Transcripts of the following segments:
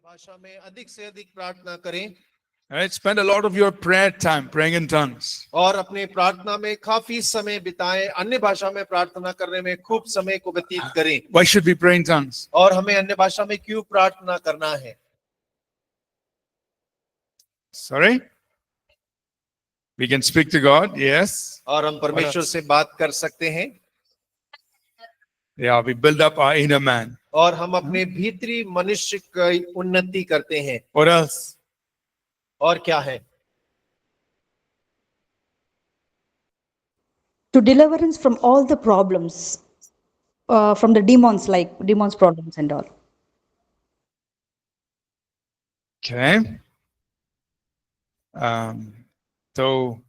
भाषा में अधिक से अधिक प्रार्थना करें Alright, spend a lot of your prayer time praying in tongues. और अपने प्रार्थना में काफी समय बिताएं, अन्य भाषा में प्रार्थना करने में खूब समय को व्यतीत करें। Why should we pray in tongues? और हमें अन्य भाषा में क्यों प्रार्थना करना है? Sorry? We can speak to God, yes. और हम परमेश्वर से बात कर सकते हैं Yeah, we build up our inner man. और हम अपने भीतरी मनुष्य की उन्नति करते हैं। What else? और क्या है? To deliverance from all the problems, from the demons, like demons problems and all. Okay. So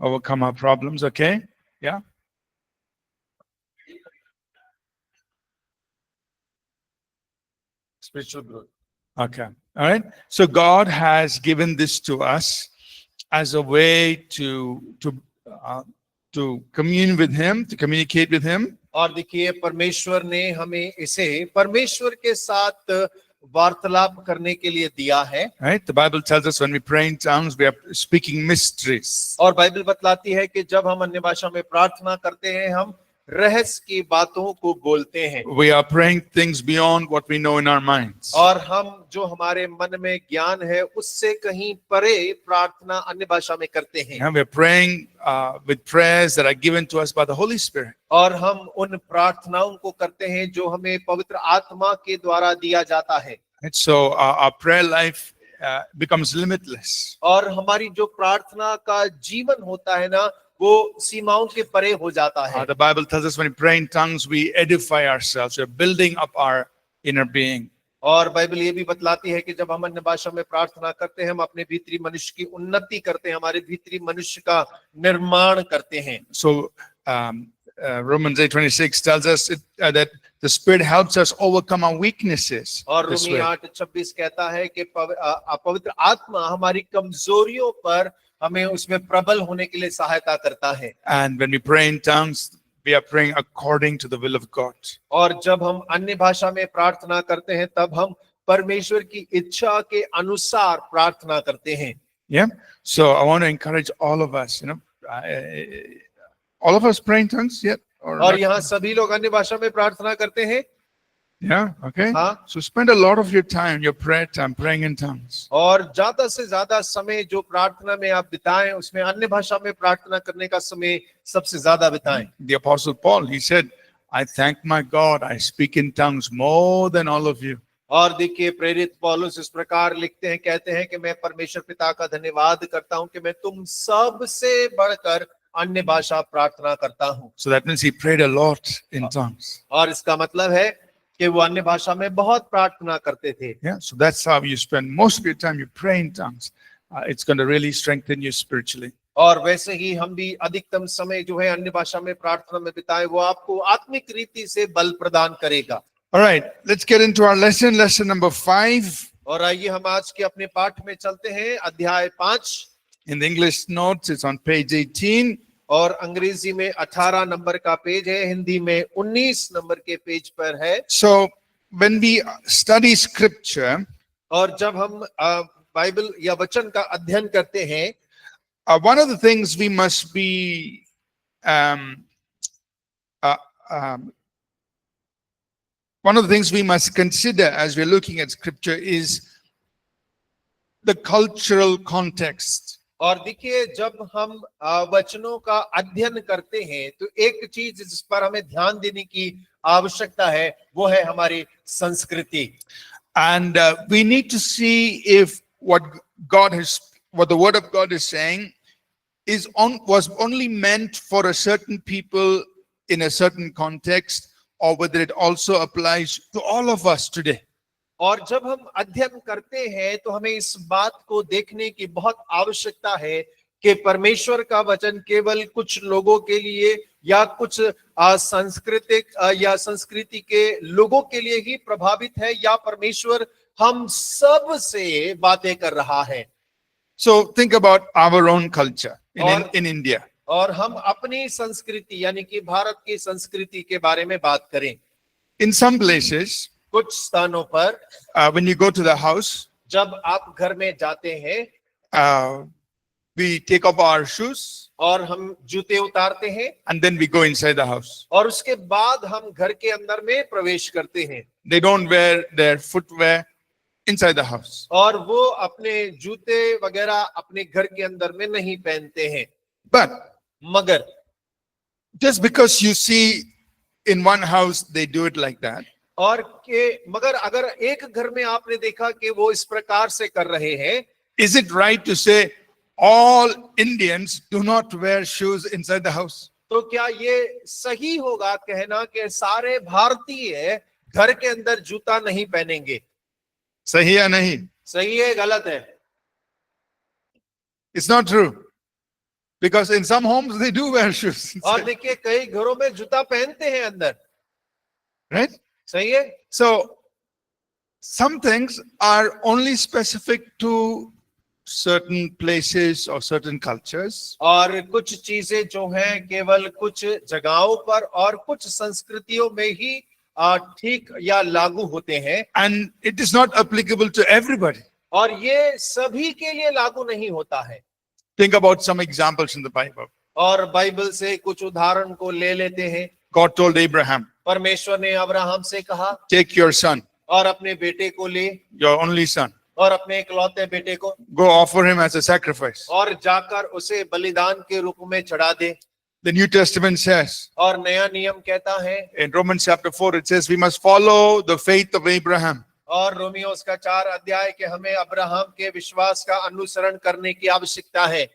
overcome our problems, okay? Yeah. Spiritual growth. Okay. All right. So God has given this to us as a way to commune with Him, to communicate with Him. और देखिए परमेश्वर ने हमें इसे परमेश्वर के साथ वार्तालाप करने के लिए दिया है। Right? The Bible tells us when we pray in tongues, we are speaking mysteries. और बाइबल बतलाती है कि जब हम अन्य भाषा में प्रार्थना करते हैं हम रहस्य की बातों को बोलते हैं। We are praying things beyond what we know in our minds. और हम जो हमारे मन में ज्ञान है उससे कहीं परे प्रार्थना अन्य भाषा में करते हैं। And we are praying with prayers that are given to us by the Holy Spirit. और हम उन प्रार्थनाओं को करते हैं जो हमें पवित्र आत्मा के द्वारा दिया जाता है। And so our prayer life becomes limitless. और हमारी जो प्रार्थना का जीवन होता है ना वो सीमाओं के परे हो जाता है। The Bible tells us when we pray in tongues, we edify ourselves. We are building up our inner being. और बाइबल ये भी बतलाती है कि जब हम अन्य भाषा में प्रार्थना करते हैं हम अपने भीतरी मनुष्य की उन्नति करते हैं, हमारे भीतरी मनुष्य का निर्माण करते हैं। So Romans 8:26 tells us that the Spirit helps us overcome our weaknesses. और this रोमी way. 8:26 कहता है कि पवित्र आत्मा हमारी कमजोरियों पर हमें उसमें प्रबल होने के लिए सहायता करता है। And when we pray in tongues, we are praying according to the will of God. और जब हम अन्य भाषा में प्रार्थना करते हैं तब हम परमेश्वर की इच्छा के अनुसार प्रार्थना करते हैं। Yeah. So I want to encourage all of us, all of us pray in tongues yet? Or और not? यहाँ सभी लोग अन्य भाषा में प्रार्थना करते हैं। Yeah. Okay. हाँ। So spend a lot of your time, your prayer time, praying in tongues. और ज्यादा से ज्यादा समय जो प्रार्थना में आप बिताएं उसमें अन्य भाषा में प्रार्थना करने का समय सबसे ज्यादा बिताएं। The Apostle Paul, he said, I thank my God, I speak in tongues more than all of you. और देखिए प्रेरित पौलुस इस प्रकार लिखते हैं, कहते हैं कि मैं परमेश्वर पिता का धन्यवाद करता हूं कि मैं तुम सब से बढ़कर अन्य भाषा प्रार्थना करता हूं। So that means he prayed a lot in tongues. और इसका मतलब है कि वो अन्य भाषा में बहुत प्रार्थना करते थे। Yeah. So that's how you spend most of your time. You pray in tongues. It's going to really strengthen you spiritually. और वैसे ही हम भी अधिकतम समय जो है अन्य भाषा में प्रार्थना में बिताएं, वो आपको आत्मिक रीति से बल प्रदान करेगा। All right, let's get into our lesson number 5. और आइए हम आज के अपने पाठ में चलते हैं, अध्याय 5। In the English notes, it's on page 18. और अंग्रेजी में 18 नंबर का पेज है, हिंदी में 19 नंबर के पेज पर है। So when we study scripture, और जब हम बाइबल या वचन का अध्ययन करते हैं, one of the things we must be one of the things we must consider as we're looking at scripture is the cultural context. और देखिए जब हम वचनों का अध्ययन करते हैं तो एक चीज जिस पर हमें ध्यान देने की आवश्यकता है वो है हमारी संस्कृति। And we need to see if what the word of God is saying was only meant for a certain people in a certain context, or whether it also applies to all of us today. और जब हम अध्ययन करते हैं तो हमें इस बात को देखने की बहुत आवश्यकता है कि परमेश्वर का वचन केवल कुछ लोगों के लिए या कुछ सांस्कृतिक या संस्कृति के लोगों के लिए ही प्रभावित है या परमेश्वर हम सब से बातें कर रहा है। So think about our own culture in India. और हम अपनी संस्कृति यानी कि भारत की संस्कृति के बारे में बात करें। In some places, कुछ स्थानों पर when you go to the house, जब आप घर में जाते हैं we take off our shoes और हम जूते उतारते हैं and then we go inside the house. और उसके बाद हम घर के अंदर में प्रवेश करते हैं They don't wear their footwear inside the house. और वो अपने जूते वगैरह अपने घर के अंदर में नहीं पहनते हैं। But मगर just because you see in one house they do it like that, मगर अगर एक घर में आपने देखा कि वो इस प्रकार से कर रहे हैं, is it right to say all Indians do not wear shoes inside the house? तो क्या ये सही होगा कहना कि सारे भारतीय घर के अंदर जूता नहीं पहनेंगे? Sahi ya nahi? सही है गलत है? It's not true. Because in some homes they do wear shoes. और देखिए कई घरों में जूता पहनते हैं अंदर, Right? सही है? So some things are only specific to certain places or certain cultures. और कुछ चीजें जो हैं केवल कुछ जगहों पर और कुछ संस्कृतियों में ही ठीक या लागू होते हैं And it is not applicable to everybody. और ये सभी के लिए लागू नहीं होता है। Think about some examples in the Bible. और बाइबल से कुछ उदाहरण को ले लेते हैं। God told Abraham, परमेश्वर ने अब्राहम से कहा take your son, और अपने बेटे को ले, your only son, और अपने इकलौते बेटे को, go offer him as a sacrifice. और जाकर उसे बलिदान के रूप में चढ़ा दे। The New Testament says, और नया नियम कहता है in Romans chapter 4, it says, we must follow the faith of Abraham. और रोमियो उसका 4 अध्याय के हमें अब्राहम के विश्वास का अनुसरण करने की आवश्यकता है।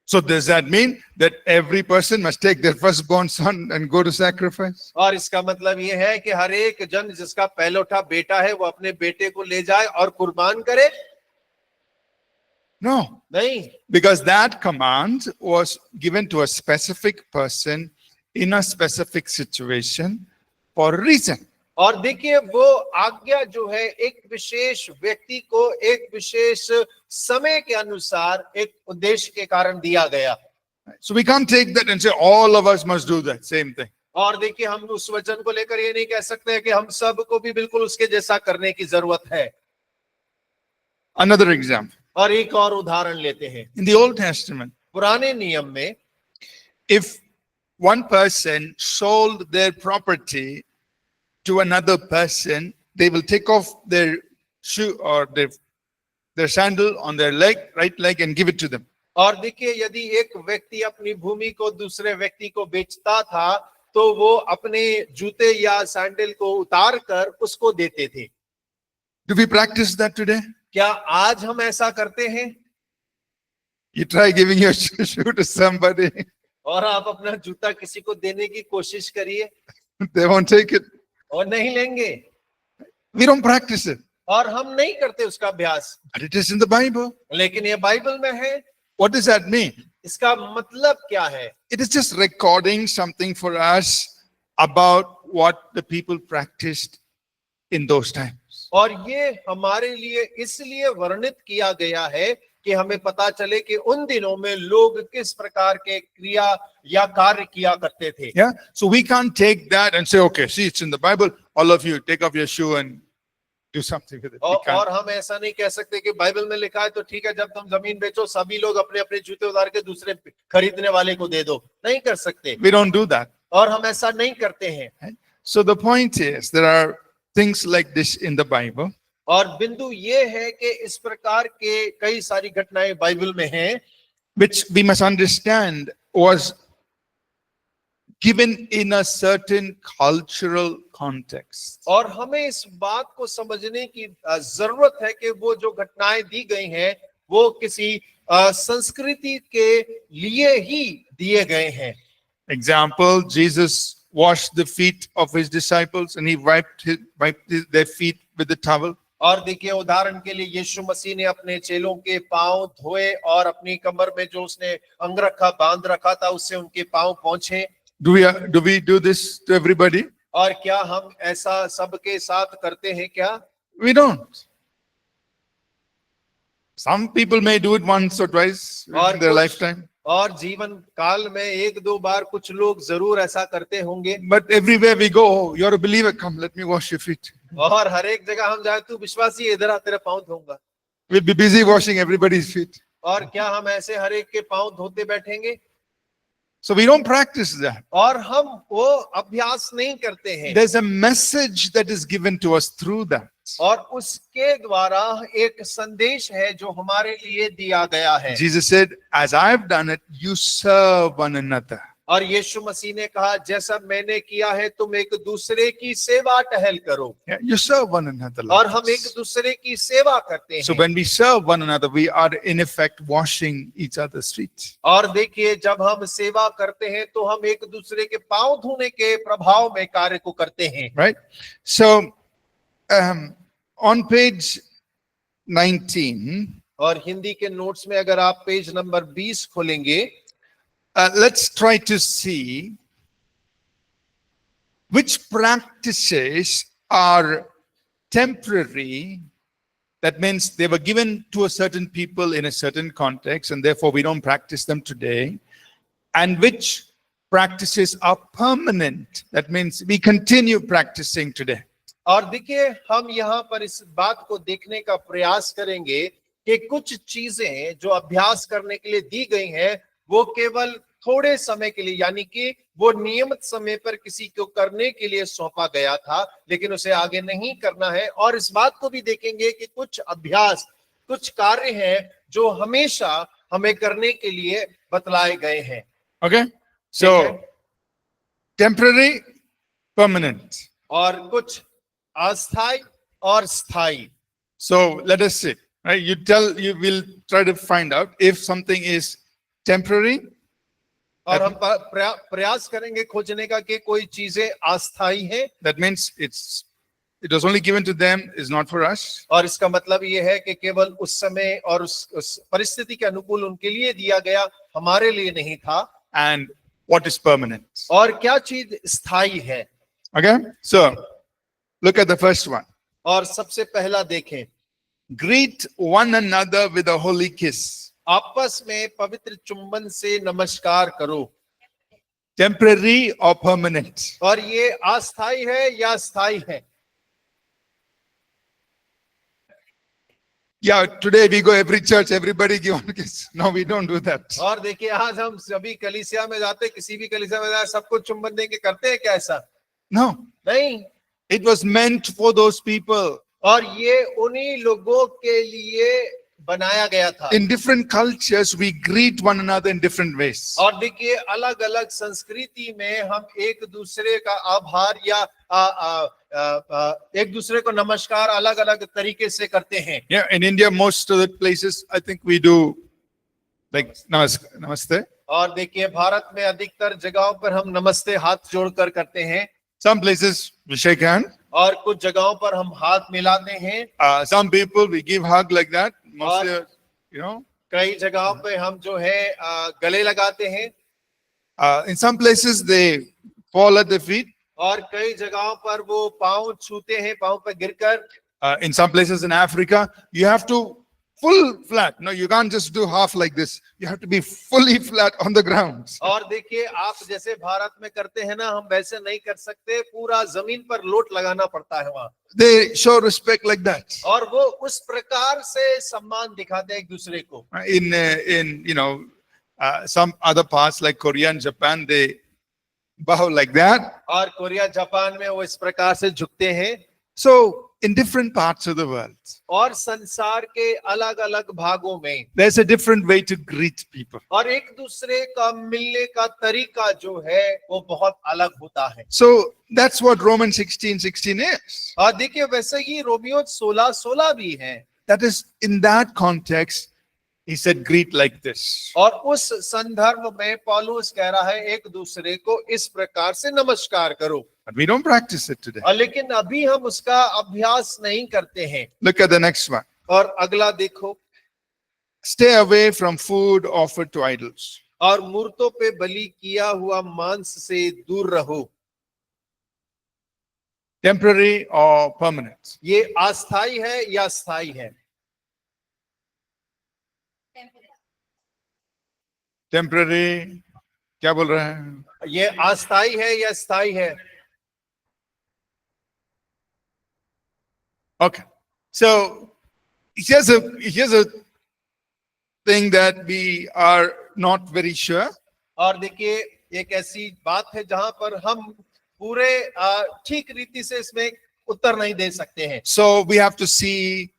So does that mean that every person must take their firstborn son and go to sacrifice? और इसका मतलब ये है कि हर एक जन जिसका पहलौठा बेटा है वो अपने बेटे को ले जाए और कुर्बान करे? No, नहीं, because that command was given to a specific person in a specific situation for a reason. और देखिए वो आज्ञा जो है एक विशेष व्यक्ति को एक विशेष समय के अनुसार एक उद्देश्य के कारण दिया गया। So we can't take that and say all of us must do that same thing. और देखिए हम उस वचन को लेकर ये नहीं कह सकते हैं कि हम सब को भी बिल्कुल उसके जैसा करने की जरूरत है। Another example. और एक और उदाहरण लेते हैं। In the Old Testament, पुराने नियम में if one person sold their property to another person, they will take off their shoe or their sandal on their leg, right leg, and give it to them. और देखिए यदि एक व्यक्ति अपनी भूमि को दूसरे व्यक्ति को बेचता था तो वो अपने जूते या सैंडल को उतार कर उसको देते थे। Do we practice that today? क्या आज हम ऐसा करते हैं? You try giving your shoe to somebody, और आप अपना जूता किसी को देने की कोशिश करिए, they won't take it. और नहीं लेंगे। We don't practice it. और हम नहीं करते उसका अभ्यास, But it is in the Bible. लेकिन ये बाइबल में है। What does that mean? इसका मतलब क्या है? It is just recording something for us about what the people practiced in those times. और ये हमारे लिए इसलिए वर्णित किया गया है कि हमें पता चले कि उन दिनों में लोग किस प्रकार के क्रिया या कार्य किया करते थे। Yeah. So we can't take that and say, okay, see, it's in the Bible. All of you take off your shoe and do something with it. We can't. और हम ऐसा नहीं कह सकते कि बाइबल में लिखा है तो ठीक है, जब तुम जमीन बेचो सभी लोग अपने अपने जूते उतार के दूसरे खरीदने वाले को दे दो। नहीं कर सकते, We don't do that. और हम ऐसा नहीं करते हैं। Right? So the point is, there are things like this in the Bible. और बिंदु ये है कि इस प्रकार के कई सारी घटनाएं बाइबल में हैं Which we must understand was given in a certain cultural context. और हमें इस बात को समझने की जरूरत है कि वो जो घटनाएं दी गई हैं वो किसी संस्कृति के लिए ही दिए गए हैं। Example, Jesus washed the feet of his disciples and he wiped their feet with the towel. और देखिए उदाहरण के लिए यीशु मसीह ने अपने चेलों के पांव धोए और अपनी कमर में जो उसने अंगरखा बांध रखा था उससे उनके पांव पोंछे। Do we do this to everybody? और क्या हम ऐसा सबके साथ करते हैं क्या? We don't. Some people may do it once or twice और in their lifetime. और जीवन काल में एक दो बार कुछ लोग जरूर ऐसा करते होंगे, But everywhere we go, "Oh, you're a believer, come, let me wash your feet." और हर एक जगह हम जाए, तू विश्वासी है, इधर आ, तेरे पाँव धोऊंगा। We'll be busy washing everybody's feet. और क्या हम ऐसे हर एक के पाँव धोते बैठेंगे? So we don't practice that. और हम वो अभ्यास नहीं करते हैं, There's a message that is given to us through that. और उसके द्वारा एक संदेश है जो हमारे लिए दिया गया है। Jesus said, "As I've done it, you serve one another." और यीशु मसीह ने कहा, जैसा मैंने किया है तुम एक दूसरे की सेवा टहल करो। Yeah, you serve one another. और Like हम एक this. दूसरे की सेवा करते So हैं। when we serve one another, we are in effect washing each other's feet. और देखिए, जब हम सेवा करते हैं तो हम एक दूसरे के पांव धोने के प्रभाव में कार्य को करते हैं। Right? So on page 19, और हिंदी के नोट्स में अगर आप पेज नंबर 20 खोलेंगे, let's try to see which practices are temporary. That means they were given to a certain people in a certain context, and therefore we don't practice them today. And which practices are permanent. That means we continue practicing today. और देखिए, हम यहाँ पर इस बात को देखने का प्रयास करेंगे कि कुछ चीजें जो अभ्यास करने के लिए दी गई हैं, वो केवल थोड़े समय के लिए, यानी कि वो नियमित समय पर किसी को करने के लिए सौंपा गया था, लेकिन उसे आगे नहीं करना है। और इस बात को भी देखेंगे कि कुछ अभ्यास, कुछ कार्य हैं जो हमेशा हमें करने के लिए बतलाए गए हैं। Okay? So, temporary, permanent. और कुछ अस्थाई और स्थाई। So, let us see. Right? You will try to find out if something is temporary. और हम प्रयास करेंगे खोजने का कि कोई चीजें अस्थाई हैं। That means it was only given to them, is not for us. और इसका मतलब ये है कि केवल उस समय और उस परिस्थिति के अनुकूल उनके लिए दिया गया, हमारे लिए नहीं था। And what is permanent? और क्या चीज स्थायी है? Okay? So, look at the first one. और सबसे पहला देखें, Greet one another with a holy kiss. आपस में पवित्र चुंबन से नमस्कार करो। Temporary or permanent? और ये अस्थाई है या स्थायी है? Yeah, today we go every church, everybody give one kiss. No, we don't do that. और देखिए, आज हम सभी कलीसिया में जाते, किसी भी कलीसिया में जाते, सबको चुंबन देके करते हैं क्या ऐसा? No. नहीं। It was meant for those people. और ये उन्हीं लोगों के लिए बनाया गया था। In different cultures, we greet one another in different ways. और देखिए, अलग अलग संस्कृति में हम एक दूसरे का आभार या एक दूसरे को नमस्कार अलग अलग तरीके से करते हैं। Yeah, in India, most of the places, I think we do like namaste. और देखिए, भारत में अधिकतर जगहों पर हम नमस्ते हाथ जोड़कर करते हैं। Some places we shake hand. और कुछ जगहों पर हम हाथ मिलाते हैं। Some people we give hug like that. Mostly, कई जगहों पे हम जो है गले लगाते हैं। in some places they fall at the feet. और कई जगहों पर वो पाँव छूते हैं, पाँव पे गिरकर। In some places in Africa, you have to full flat. No, you can't just do half like this. You have to be fully flat on the ground. और देखिए, आप जैसे भारत में करते हैं ना, हम वैसे नहीं कर सकते, पूरा जमीन पर लोट लगाना पड़ता है वहाँ। They show respect like that. और वो उस प्रकार से सम्मान दिखाते हैं एक दूसरे को। In some other parts like Korea and Japan, they bow like that. और कोरिया जापान में वो इस प्रकार से झुकते हैं। So in different parts of the world, और संसार के अलग अलग भागों में there's a different way to greet people. और एक दूसरे का मिलने का तरीका जो है वो बहुत अलग होता है। So that's what Romans 16:16 is. और देखिए, वैसे ही रोमियो 16:16 भी है। That is, in that context, he said, greet like this. और उस संदर्भ में पौलुस कह रहा है, एक दूसरे को इस प्रकार से नमस्कार करो। But we don't practice it today. लेकिन अभी हम उसका अभ्यास नहीं करते हैं। Look at the next one. और अगला देखो, Stay away from food offered to idols. और मूर्तों पे बलि किया हुआ मांस से दूर रहो। Temporary or permanent? ये अस्थाई है या स्थाई है? टेम्पररी, क्या बोल रहे हैं? ये अस्थाई है या स्थाई है? Okay. So here's a thing that we are not very sure. और देखिए, एक ऐसी बात है जहां पर हम पूरे ठीक रीति से इसमें उत्तर नहीं दे सकते हैं। So we have to see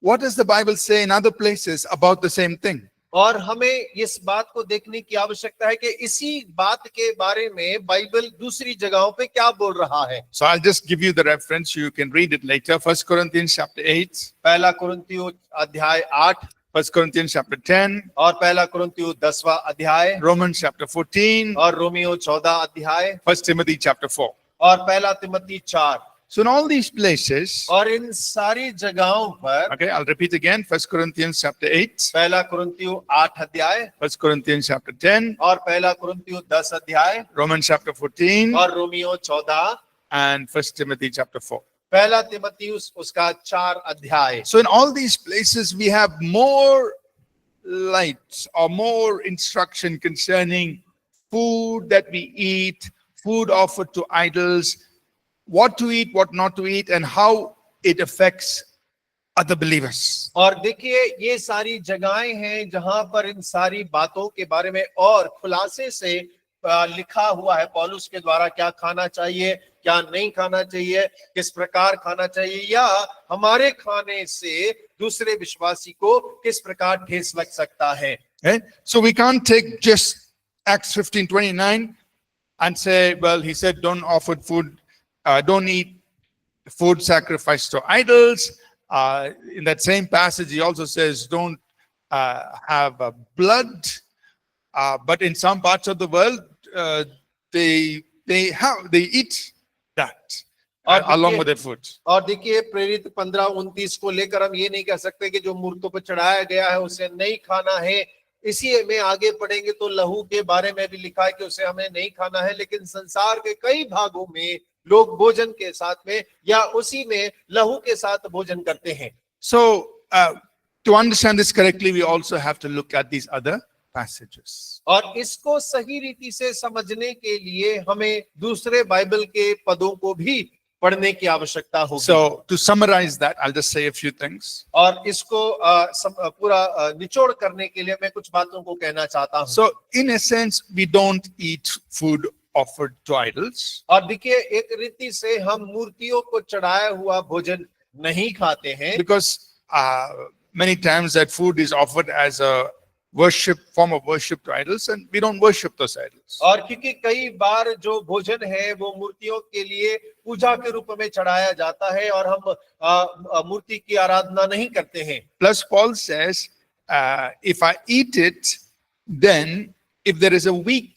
what does the Bible say in other places about the same thing. और हमें इस बात को देखने की आवश्यकता है कि इसी बात के बारे में बाइबल दूसरी जगहों पे क्या बोल रहा है। So I'll just give you the reference. You can read it later. 1 Corinthians chapter 8, पहला कुरिन्थियों अध्याय 8 1 Corinthians chapter 10, और पहला कुरिन्थियों 10वां अध्याय Romans chapter 14, और रोमियो 14 अध्याय 1 Timothy chapter 4. और पहला Timothy 4। So in all these places, और इन सारी जगहों पर okay, I'll repeat again. 1 Corinthians chapter 8, पहला कुरिन्थियों 8 अध्याय 1 Corinthians chapter 10, और पहला कुरिन्थियों 10 अध्याय Romans chapter 14, और रोमियो 14 and 1 Timothy chapter 4. पहला तिमोथियुस उसका 4 अध्याय। So in all these places, we have more light or more instruction concerning food that we eat, food offered to idols, what to eat, what not to eat, and how it affects other believers. और देखिए, ये सारी जगहें हैं जहां पर इन सारी बातों के बारे में और खुलासे से लिखा हुआ है पौलुस के द्वारा, क्या खाना चाहिए, क्या नहीं खाना चाहिए, किस प्रकार खाना चाहिए, या हमारे खाने से दूसरे विश्वासी को किस प्रकार ठेस लग सकता है। Okay? So we can't take just Acts 15:29 and say, well, he said don't offer food, don't eat food sacrificed to idols. In that same passage, he also says don't have blood. But in some parts of the world, they eat that along with their food. और देखिए, प्रेरित 15:29 को लेकर हम ये नहीं कह सकते कि जो मूर्तों पर चढ़ाया गया है उसे नहीं खाना है। इसी में आगे पढ़ेंगे तो लहू के बारे में भी लिखा है कि उसे हमें नहीं खाना है, लेकिन संसार के कई भागों में लोग भोजन के साथ में या उसी में लहू के साथ भोजन करते हैं। So to understand this correctly, we also have to look at these other passages. और इसको सही रीति से समझने के लिए हमें दूसरे बाइबल के पदों को भी पढ़ने की आवश्यकता होगी। So to summarize that, I'll just say a few things. और इसको पूरा निचोड़ करने के लिए मैं कुछ बातों को कहना चाहता हूँ। So in a sense, we don't eat food offered to idols. और देखिए, एक रीति से हम मूर्तियों को चढ़ाया हुआ भोजन नहीं खाते हैं, Because many times that food is offered as a form of worship to idols, and we don't worship those idols. और क्योंकि कई बार जो भोजन है वो मूर्तियों के लिए पूजा के रूप में चढ़ाया जाता है और हम मूर्ति की आराधना नहीं करते हैं। Plus, Paul says, if I eat it, then if there is a weak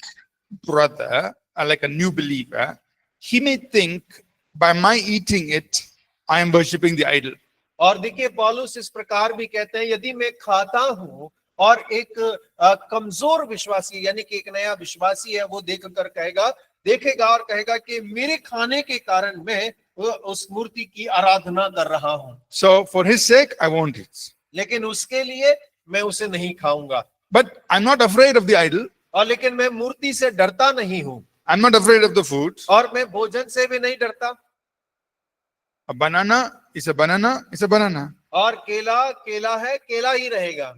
brother, like a new believer, he may think by my eating it, I am worshipping the idol. और देखिए, पौलुस इस प्रकार भी कहते हैं, यदि मैं खाता हूं और एक कमजोर विश्वासी यानी कि एक नया विश्वासी है, वो देखेगा और कहेगा कि मेरे खाने के कारण मैं उस मूर्ति की आराधना कर रहा हूं। So for his sake, I won't eat. लेकिन उसके लिए मैं उसे नहीं खाऊंगा। But I'm not afraid of the idol. और लेकिन मैं मूर्ति से डरता नहीं हूं। I'm not afraid of the food. और मैं भोजन से भी नहीं डरता। A banana is a banana, is a banana. और केला केला है, केला ही रहेगा।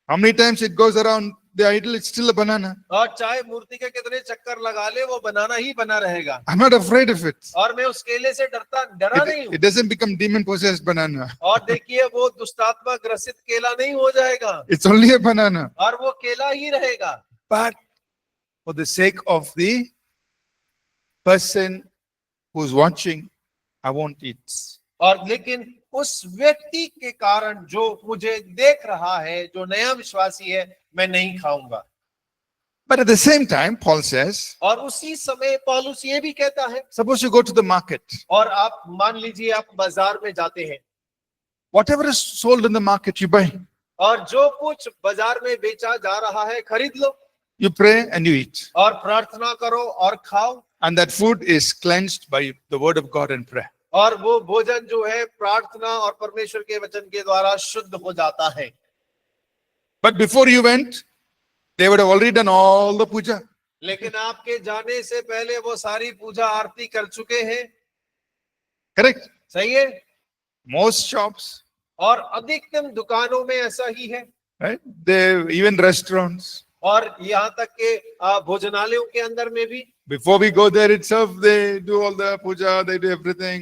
How many times it goes around the idol, it's still a banana. और चाहे मूर्ति के कितने चक्कर लगा ले, वो बनाना ही बना रहेगा। I'm not afraid of it. और मैं उस केले से डरा नहीं हूँ। It doesn't become demon possessed banana. और देखिए, वो दुष्टात्मा ग्रसित केला नहीं हो जाएगा। It's only a banana. और वो केला ही रहेगा। But for the sake of the person who's watching, I won't eat. और लेकिन उस व्यक्ति के कारण जो मुझे देख रहा है, जो नया विश्वासी है, मैं नहीं खाऊंगा। But at the same time, Paul says, और उसी समय पौलुस ये भी कहता है, suppose you go to the market. और आप मान लीजिए आप बाजार में जाते हैं, Whatever is sold in the market, you buy. और जो कुछ बाजार में बेचा जा रहा है खरीद लो। You pray and you eat. और प्रार्थना करो और खाओ। And that food is cleansed by the word of God and prayer. और वो भोजन जो है प्रार्थना और परमेश्वर के वचन के द्वारा शुद्ध हो जाता है। But before you went, They would have already done all the puja. लेकिन आपके जाने से पहले वो सारी पूजा आरती कर चुके हैं। Correct? सही है। Most shops, और अधिकतम दुकानों में ऐसा ही है, right? They even restaurants. और यहाँ तक के भोजनालयों के अंदर में भी Before we go there itself, they do all the puja, they do everything.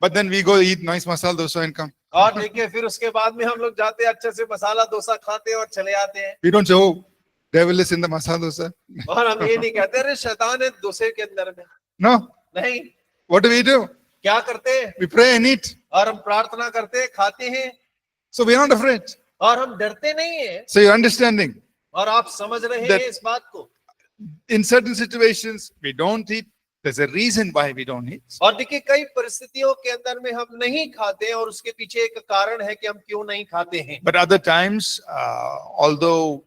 But then we go eat nice masala dosa and come. और देखिए फिर उसके बाद में हम लोग जाते हैं, अच्छे से मसाला डोसा खाते हैं और चले आते हैं। We don't say, oh, devil is in the masala dosa. और हम ये नहीं कहते अरे शैतान है डोसे के अंदर में। No. नहीं, What do? क्या करते हैं? We pray and eat. और हम प्रार्थना करते हैं, खाते हैं, So we are not afraid. और हम डरते नहीं है। So you're understanding. और आप समझ रहे That- हैं इस बात को। In certain situations, we don't eat. There's a reason why we don't eat. और देखिए कई परिस्थितियों के अंदर में हम नहीं खाते हैं और उसके पीछे एक कारण है कि हम क्यों नहीं खाते हैं। But other times, although,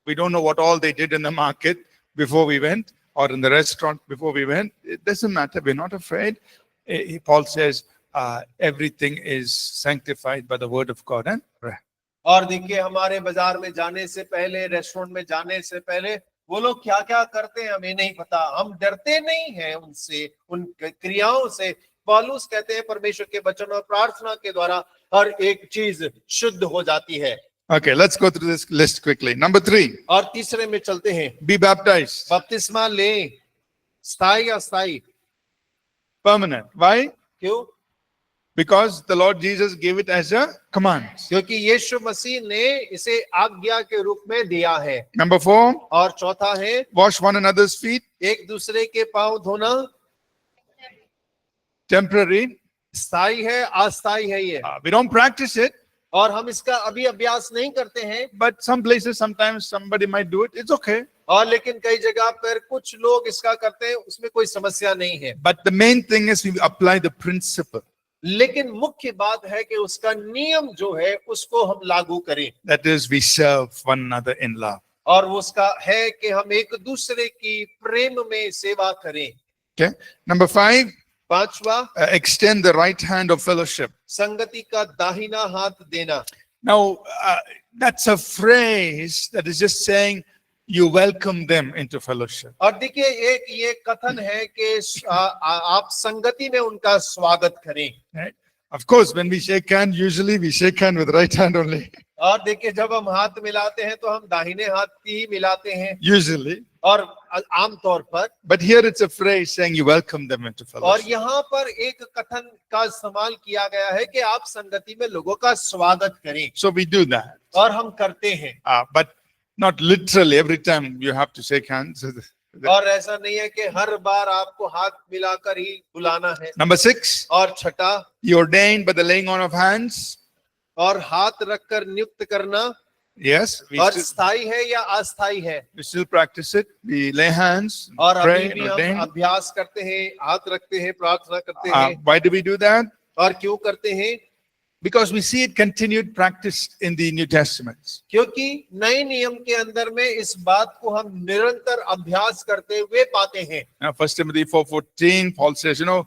we don't know what all they did in the market before we went, or in the restaurant before we went, it doesn't matter. We're not afraid. Paul says, everything is sanctified by the word of God and prayer. और देखिए हमारे बाजार में जाने से पहले, restaurant में जाने से पहले वो लोग क्या क्या करते हैं हमें नहीं पता। हम डरते नहीं हैं उनसे, उन क्रियाओं से। पौलुस कहते हैं परमेश्वर के वचन और प्रार्थना के द्वारा हर एक चीज शुद्ध हो जाती है। Okay, let's go through this list quickly. Number 3, और तीसरे में चलते हैं, be baptized. बपतिस्मा लें, स्थायी अस्थायी। Permanent. Why? क्यों? Because the Lord Jesus gave it as a command. क्योंकि यीशु मसीह ने इसे आज्ञा के रूप में दिया है। Number 4, और चौथा है, wash one another's feet. एक दूसरे के पांव धोना। Temporary. स्थायी है, अस्थायी है ये। We don't practice it, और हम इसका अभी अभ्यास नहीं करते हैं। but some places, sometimes somebody might do it. It's okay. और लेकिन कई जगह पर कुछ लोग इसका करते हैं, उसमें कोई समस्या नहीं है। But the main thing is we apply the principle. लेकिन मुख्य बात है कि उसका नियम जो है उसको हम लागू करें। That is, we serve one another in love. और वो उसका है कि हम एक दूसरे की प्रेम में सेवा करें। Okay. Number 5, पांचवा, extend the right hand of fellowship. संगति का दाहिना हाथ देना। Now, that's a phrase that is just saying you welcome them into fellowship. और देखिए एक ये कथन है कि आप संगति में उनका स्वागत करें। Right? Of course, when we shake hand, usually we shake hand with right hand only. और देखिए जब हम हाथ मिलाते हैं तो हम दाहिने हाथ की ही मिलाते हैं, Usually. और आमतौर पर। But here it's a phrase saying you welcome them into और fellowship. यहाँ पर एक कथन का इस्तेमाल किया गया है कि आप संगति में लोगों का स्वागत करें। So we do that. और हम करते हैं। But not literally every time you have to shake hands. और ऐसा नहीं है कि हर बार आपको हाथ मिलाकर ही बुलाना है। Number 6, और छठा, you ordained by the laying on of hands. और हाथ रखकर नियुक्त करना। Yes, we और still, स्थायी है या अस्थायी है। we still practice it. We lay hands, और pray, अभी and भी हम ordain. अभ्यास करते हैं, हाथ रखते हैं, प्रार्थना करते हैं। Why do we do that? और क्यों करते हैं? Because we see it continued practiced in the New Testament. क्योंकि नए नियम के अंदर में इस बात को हम निरंतर अभ्यास करते हुए पाते हैं। Now, 1 Timothy 4:14, Paul says,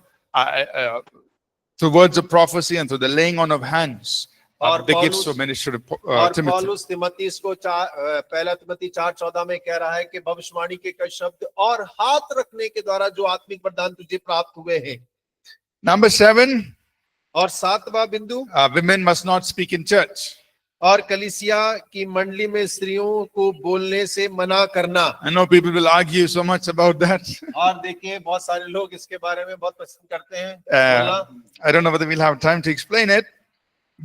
through words of prophecy and through the laying on of hands, और the gifts पौलुस- of ministry of और Timothy. पौलुस तिमोथी को पहला तिमोथी 4:14 में कह रहा है कि भविष्यवाणी के कई शब्द और हाथ रखने के द्वारा जो आत्मिक वरदान तुझे प्राप्त हुए हैं। Number 7, और सातवां बिंदु, women must not speak in church. और कलीसिया की मंडली में स्त्रियों को बोलने से मना करना। I know people will argue so much about that. और देखिए बहुत सारे लोग इसके बारे में बहुत पसंद करते हैं बोलना। I don't know whether we'll have time to explain it,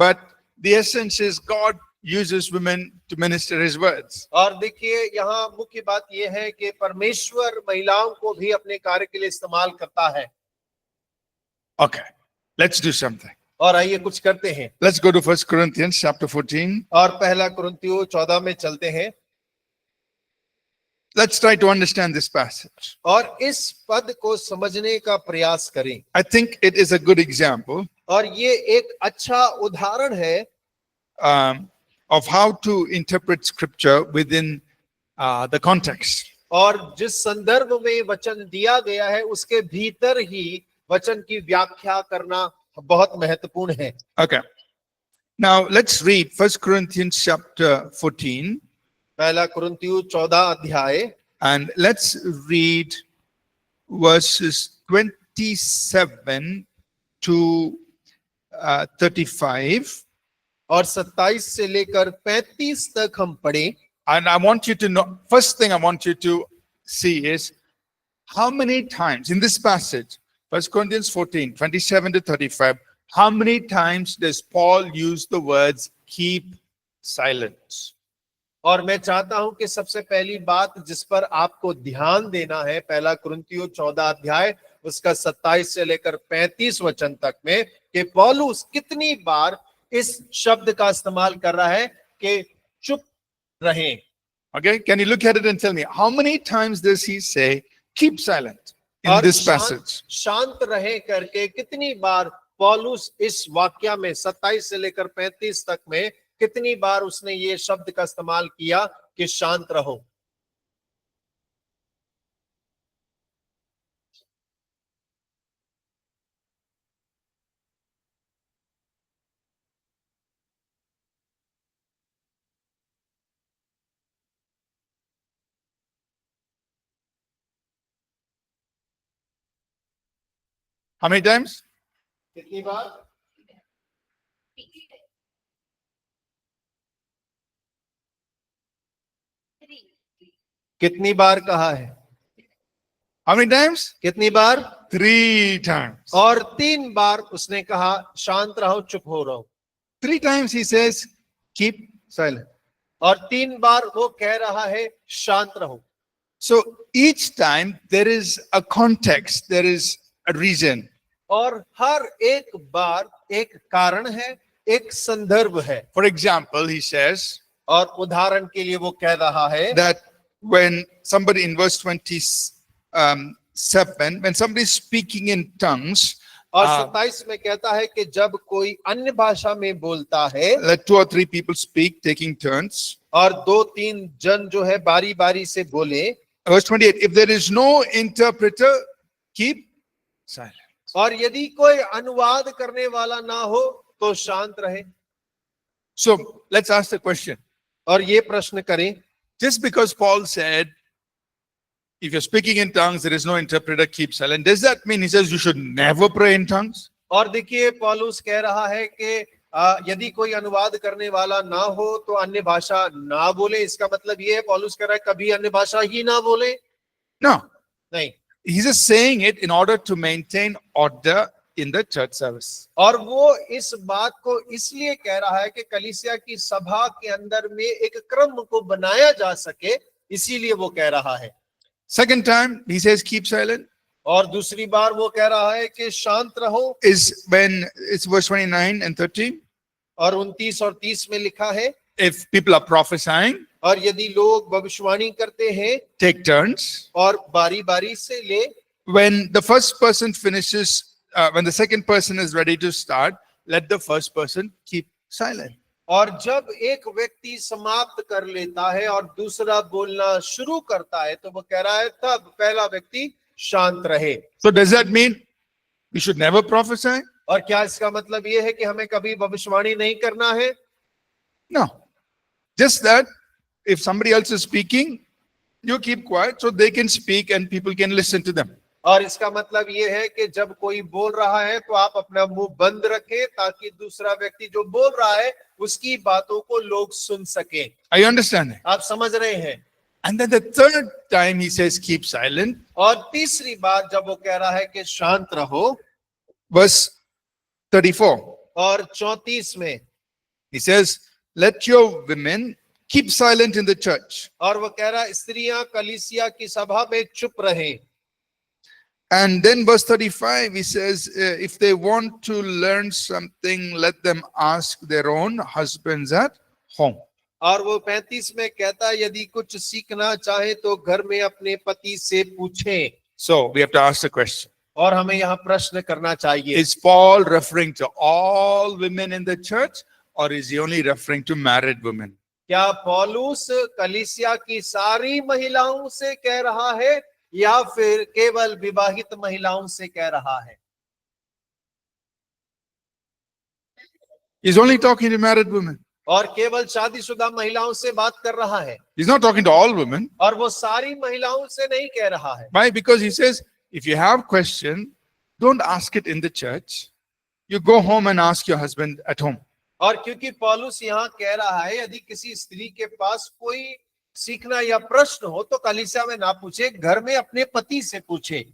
but the essence is God uses women to minister his words. और देखिए यहाँ मुख्य बात यह है कि परमेश्वर महिलाओं को भी अपने कार्य के लिए इस्तेमाल करता है। Okay, let's do something. और आइए कुछ करते हैं। Let's go to 1 Corinthians chapter 14. और पहला कुरिन्थियों 14 में चलते हैं Let's try to understand this passage. और इस पद को समझने का प्रयास करें। I think it is a good example और ये एक अच्छा उदाहरण है of how to interpret scripture within the context. और जिस संदर्भ में वचन दिया गया है उसके भीतर ही वचन की व्याख्या करना बहुत महत्वपूर्ण है। Okay. Now let's read 1 Corinthians chapter 14. पहला कुरिन्थियों 14 अध्याय and let's read verses 27 to 35. और 27 से लेकर 35 तक हम पढ़े। And I want you to know, first thing I want you to see is how many times in this passage, 1 Corinthians 14, 27 to 35, how many times does Paul use the words keep silent? और मैं चाहता हूं कि सबसे पहली बात जिस पर आपको ध्यान देना है, पहला कुरिन्थियों 14 अध्याय उसका 27 से लेकर 35 वचन तक में, कि पौलुस कितनी बार इस शब्द का इस्तेमाल कर रहा है कि चुप रहें। Okay, can you look at it and tell me how many times does he say keep silent in और this passage? शांत रहे करके कितनी बार पौलुस इस वाक्य में 27 से लेकर 35 तक में कितनी बार उसने ये शब्द का इस्तेमाल किया कि शांत रहो। How many times? कितनी बार? कितनी बार कहा है? How many times? कितनी बार? 3 times. और 3 बार उसने कहा शांत रहो, चुप हो रहो। 3 times he says keep silent. और 3 बार वो कह रहा है शांत रहो। So each time there is a context, there is a reason. और हर एक बार एक कारण है, एक संदर्भ है। For example, he says और उदाहरण के लिए वो कह रहा है that when somebody in verse 27, when somebody is speaking in tongues, और 27 में कहता है कि जब कोई अन्य भाषा में बोलता है, let 2 or 3 people speak, taking turns. और 2-3 जन जो है बारी बारी से बोले। Verse 28, if there is no interpreter, keep silent. और यदि कोई अनुवाद करने वाला ना हो तो शांत रहे। So let's ask the question. और ये प्रश्न करें, Just because Paul said, if you're speaking in tongues, there is no interpreter, keep silent. Does that mean he says you should never pray in tongues? और देखिए पौलुस कह रहा है कि यदि कोई अनुवाद करने वाला ना हो तो अन्य भाषा ना बोले, इसका मतलब ये है पौलुस कह रहा है कभी अन्य भाषा ही ना बोले? No. नहीं, He's just saying it in order to maintain order in the church service. और वो इस बात को इसलिए कह रहा है कि कलीसिया की सभा के अंदर में एक क्रम को बनाया जा सके, इसीलिए वो कह रहा है। Second time, he says keep silent, और दूसरी बार वो कह रहा है कि शांत रहो, is when it's verse 29 and 30. और 29 और 30 में लिखा है, If people are prophesying, और यदि लोग भविष्यवाणी करते हैं take turns. और बारी बारी से ले, When the first person finishes, when the second person is ready to start, let the first person keep silent. और जब एक व्यक्ति समाप्त कर लेता है और दूसरा बोलना शुरू करता है तो वो कह रहा है तब पहला व्यक्ति शांत रहे। So does that mean we should never prophesy? और क्या इसका मतलब ये है कि हमें कभी भविष्यवाणी नहीं करना है? No. Just that if somebody else is speaking, you keep quiet so they can speak and people can listen to them. और इसका मतलब ये है कि जब कोई बोल रहा है तो आप अपना मुंह बंद रखें ताकि दूसरा व्यक्ति जो बोल रहा है उसकी बातों को लोग सुन सके। Are you understanding? आप समझ रहे हैं? And then the third time he says keep silent, और तीसरी बार जब वो कह रहा है कि शांत रहो, verse 34, और 34 में he says, let your women keep silent in the church. और वो कह रहा है स्त्रियां कलीसिया की सभा में चुप रहें। And then verse 35, he says, if they want to learn something, let them ask their own husbands at home. और वो 35 में कहता है यदि कुछ सीखना चाहे तो घर में अपने पति से पूछें। So we have to ask the question. और हमें यहाँ प्रश्न करना चाहिए, Is Paul referring to all women in the church or is he only referring to married women? क्या पौलुस कलीसिया की सारी महिलाओं से कह रहा है या फिर केवल विवाहित महिलाओं से कह रहा है? He's only talking to married women. और केवल शादीशुदा महिलाओं से बात कर रहा है He's not talking to all women. और वो सारी महिलाओं से नहीं कह रहा है। Why? Because he says, if you have question, don't ask it in the church. You go home and ask your husband at home. और क्योंकि पौलुस यहाँ कह रहा है यदि किसी स्त्री के पास कोई सीखना या प्रश्न हो तो कलीसिया में ना पूछे, घर में अपने पति से पूछे।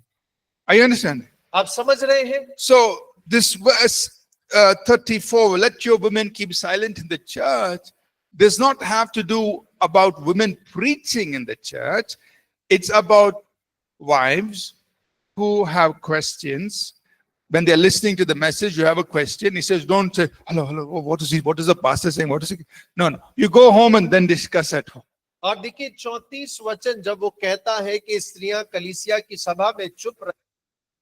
Are you understanding? आप समझ रहे हैं? So this verse 34, let your women keep silent in the church, does not have to do about women preaching in the church. It's about wives who have questions. When they're listening to the message, you have a question. He says, don't say, hello, oh, what is the pastor saying? What is he? No. You go home and then discuss at home. और देखिए 34 वचन जब वो कहता है कि स्त्रियां कलीसिया की सभा में चुप रहे,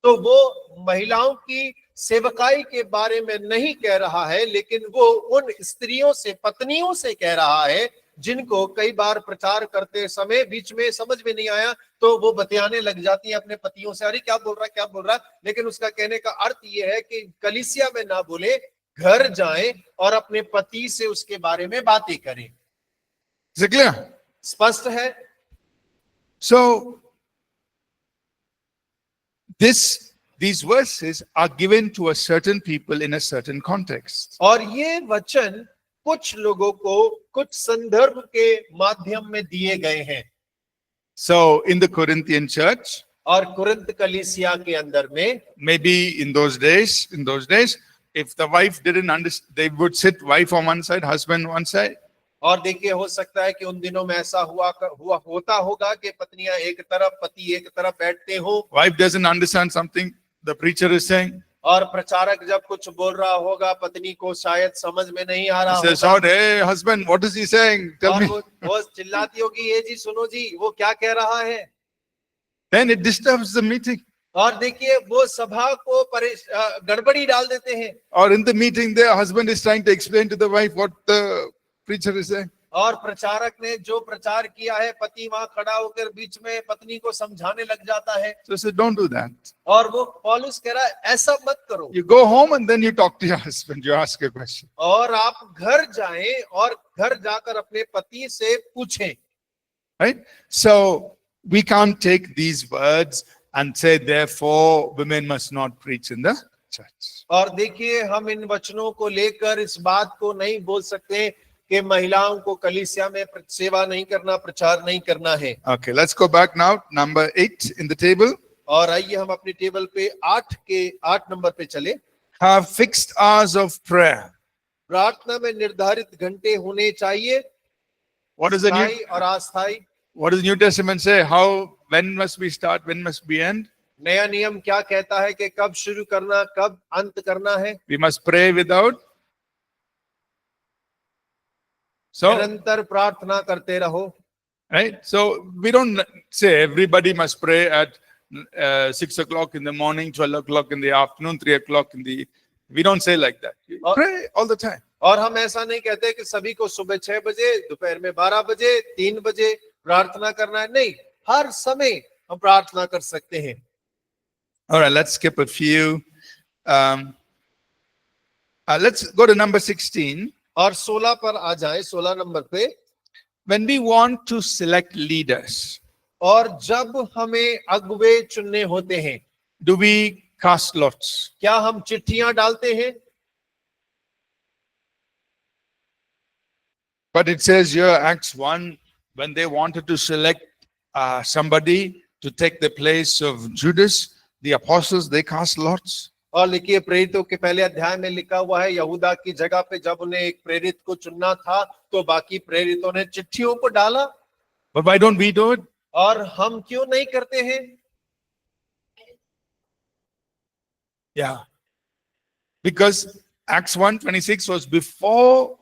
तो वो महिलाओं की सेवकाई के बारे में नहीं कह रहा है, लेकिन वो उन स्त्रियों से, पत्नियों से कह रहा है जिनको कई बार प्रचार करते समय बीच में समझ में नहीं आया तो वो बतियाने लग जाती हैं अपने पतियों से, अरे क्या बोल रहा है। लेकिन उसका कहने का अर्थ ये है कि कलीसिया में ना बोले, घर जाएं और अपने पति से उसके बारे में बातें करें। Is it clear? स्पष्ट है? So these verses are given to a certain people in a certain context. और ये वचन कुछ लोगों को कुछ संदर्भ के माध्यम में दिए गए हैं। So in the Corinthian church, और कुरिन्थ कलीसिया के अंदर में, maybe in those days, if the wife didn't understand, they would sit wife on one side, husband on one side. और देखिए हो सकता है कि उन दिनों में ऐसा होता होगा कि पत्नियां एक तरफ, पति एक तरफ बैठते हो। Wife doesn't understand something the preacher is saying. और प्रचारक जब कुछ बोल रहा होगा, पत्नी को शायद समझ में नहीं आ रहा He says, होगा। hey husband, what is he saying? Tell और me. वो चिल्लाती होगी, ये जी सुनो जी, वो क्या कह रहा है। Then it disturbs the meeting. और देखिए वो सभा को गड़बड़ी डाल देते हैं। Or in the meeting, the husband is trying to explain to the wife what the preacher is saying. और प्रचारक ने जो प्रचार किया है, पति वहां खड़ा होकर बीच में पत्नी को समझाने लग जाता है। So he said, don't do that. और वो पौलुस कह रहा है ऐसा मत करो। You go home and then you talk to your husband. You ask a question. और आप घर जाएं और घर जाकर अपने पति से पूछें। Right? So we can't take these words and say, therefore, women must not preach in the church. और देखिए हम इन वचनों को लेकर इस बात को नहीं बोल सकते कि महिलाओं को कलीसिया में सेवा नहीं करना, प्रचार नहीं करना है। Okay, let's go back now. Number 8 in the table. और आइए हम अपनी टेबल पे 8 नंबर पे चले। Have fixed hours of prayer. प्रार्थना में निर्धारित घंटे होने चाहिए। What does the स्थायी New, और अस्थायी। what does the New Testament say? When must we start? When must we end? नया नियम क्या कहता है कि कब शुरू करना, कब अंत करना है। We must pray without. So, निरंतर प्रार्थना करते रहो। right? So we don't say everybody must pray at 6 o'clock in the morning, 12 o'clock in the afternoon, 3 o'clock in the. We don't say like that. You pray all the time. और हम ऐसा नहीं कहते कि सभी को सुबह 6 बजे, दोपहर में 12 बजे, 3 बजे प्रार्थना करना है। नहीं, हर समय हम प्रार्थना कर सकते हैं। All right, let's skip a few. Let's go to number 16. और 16 पर आ जाए, 16 नंबर पे। When we want to select leaders, और जब हमें अगुवे चुनने होते हैं, do we cast lots? क्या हम चिट्ठियां डालते हैं? But it says here, Acts 1, when they wanted to select somebody to take the place of Judas, the apostles, they cast lots. और लिखिए प्रेरितों के पहले अध्याय में लिखा हुआ है, यहूदा की जगह पे जब उन्हें एक प्रेरित को चुनना था तो बाकी प्रेरितों ने चिट्ठियों को डाला। But why don't we do it? और हम क्यों नहीं करते हैं? Yeah. Because Acts 1:26 was before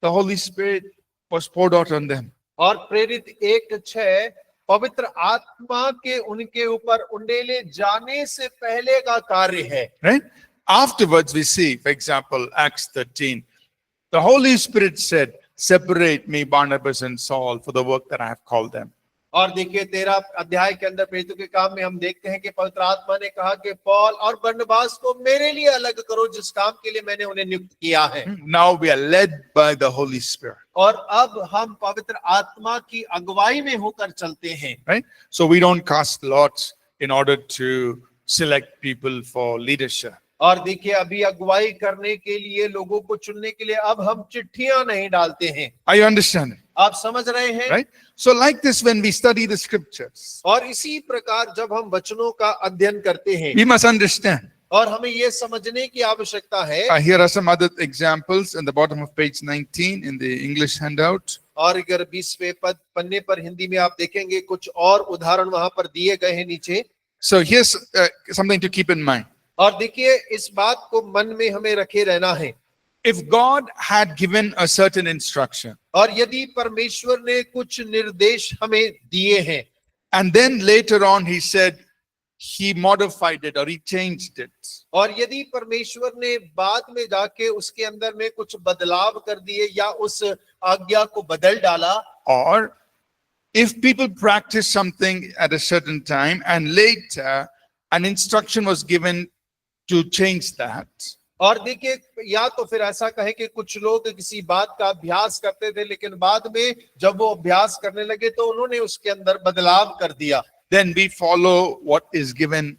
the Holy Spirit was poured out on them. और प्रेरित 1:6 पवित्र आत्मा के उनके ऊपर उंडेले जाने से पहले का कार्य है। Right? Afterwards we see, for example, Acts 13. The Holy Spirit said, separate me, Barnabas and Saul, for the work that I have called them. और देखिए 13 अध्याय के अंदर प्रेरितों के काम में हम देखते हैं कि पवित्र आत्मा ने कहा कि पौल और बरनबास को मेरे लिए अलग करो जिस काम के लिए मैंने उन्हें नियुक्त किया है। Now we are led by the Holy Spirit, और अब हम पवित्र आत्मा की अगुवाई में होकर चलते हैं। right? So we don't cast lots in order to select people for leadership. और देखिए अभी अगुवाई करने के लिए, लोगों को चुनने के लिए अब हम चिट्ठियां नहीं डालते हैं। Are you understanding? आप समझ रहे हैं? Right? So like this, when we study the scriptures, और इसी प्रकार जब हम वचनों का अध्ययन करते हैं we must understand. और हमें ये समझने की आवश्यकता है। Here are some other examples in the bottom of page 19 in the English handout. और अगर 20वें पन्ने पर हिंदी में आप देखेंगे कुछ और उदाहरण वहां पर दिए गए हैं नीचे। So here's something to keep in mind. और देखिए इस बात को मन में हमें रखे रहना है। If God had given a certain instruction, और यदि परमेश्वर ने कुछ निर्देश हमें दिए हैं and then later on he said he modified it or he changed it, और यदि परमेश्वर ने बाद में जाके उसके अंदर में कुछ बदलाव कर दिए या उस आज्ञा को बदल डाला, or if people practice something at a certain time and later an instruction was given to change that, और देखिए या तो फिर ऐसा कहे कि कुछ लोग किसी बात का अभ्यास करते थे लेकिन बाद में जब वो अभ्यास करने लगे तो उन्होंने उसके अंदर बदलाव कर दिया, then we follow what is given